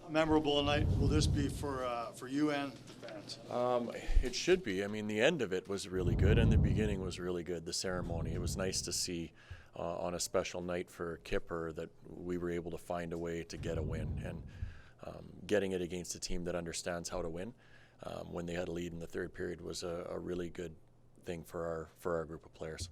memorable night will this be for you and the fans? It should be. I mean, the end of it was really good, and the beginning was really good. The ceremony. It was nice to see on a special night for Kipper that we were able to find a way to get a win, and getting it against a team that understands how to win when they had a lead in the third period was a really good thing for our group of players.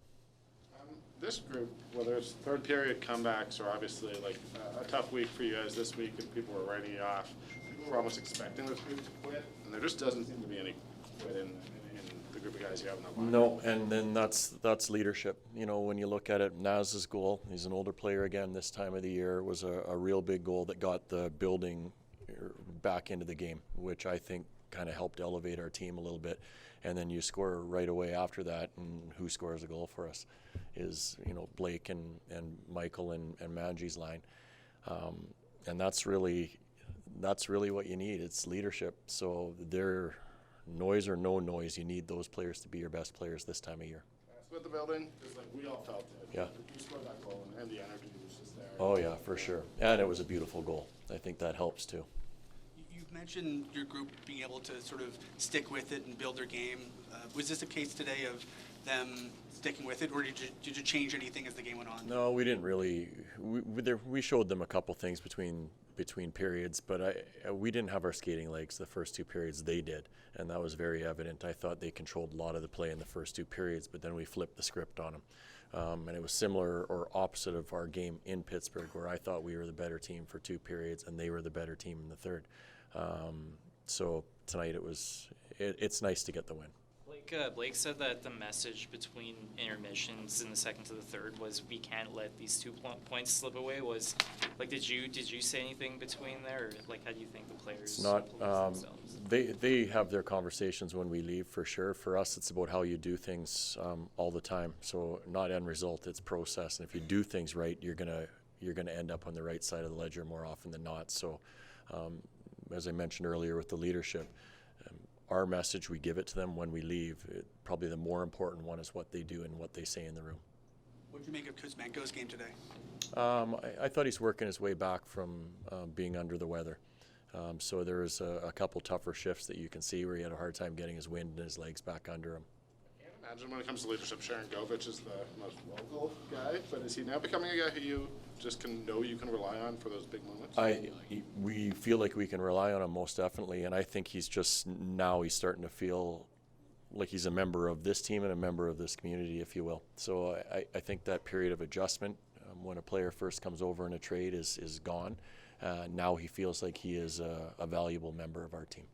This group, whether it's third period comebacks or obviously like a tough week for you guys this week and people were writing you off, people were almost expecting this group to quit, and there just doesn't seem to be any quit in the group of guys you have in the line. No, and then that's leadership. You know, when you look at it, Naz's goal, he's an older player again this time of the year, was a real big goal that got the building back into the game, which I think kind of helped elevate our team a little bit. And then you score right away after that, and who scores a goal for us is, you know, Blake and Michael and Manji's line. And that's really what you need. It's leadership. So they're noise or no noise, you need those players to be your best players this time of year. With the building, because like we all felt it. Yeah. You scored that goal and the energy was just there. Oh yeah, for sure. And it was a beautiful goal. I think that helps too. You've mentioned your group being able to sort of stick with it and build their game. Was this a case today of them sticking with it, or did you change anything as the game went on? No, we didn't really. We showed them a couple things between periods, but we didn't have our skating legs the first two periods. They did, and that was very evident. I thought they controlled a lot of the play in the first two periods, but then we flipped the script on them. And it was similar or opposite of our game in Pittsburgh, where I thought we were the better team for two periods and they were the better team in the third. So tonight it's nice to get the win. Blake said that the message between intermissions in the second to the third was we can't let these 2 points slip away. Was like, did you say anything between there, or like how do you think the players? It's not. They have their conversations when we leave for sure. For us, it's about how you do things all the time. So not end result, it's process. And if you do things right, you're gonna end up on the right side of the ledger more often than not. So as I mentioned earlier with the leadership. Our message, we give it to them when we leave. Probably the more important one is what they do and what they say in the room. What did you make of Kuzmenko's game today? I thought he's working his way back from being under the weather. So there was a couple tougher shifts that you can see where he had a hard time getting his wind and his legs back under him. I can't imagine when it comes to leadership, Sharon Govich is the most vocal guy, but is he now becoming a guy who you just know you can rely on for those big moments? We feel like we can rely on him most definitely, and I think he's starting to feel like he's a member of this team and a member of this community, if you will. So I think that period of adjustment when a player first comes over in a trade is gone. Now he feels like he is a valuable member of our team.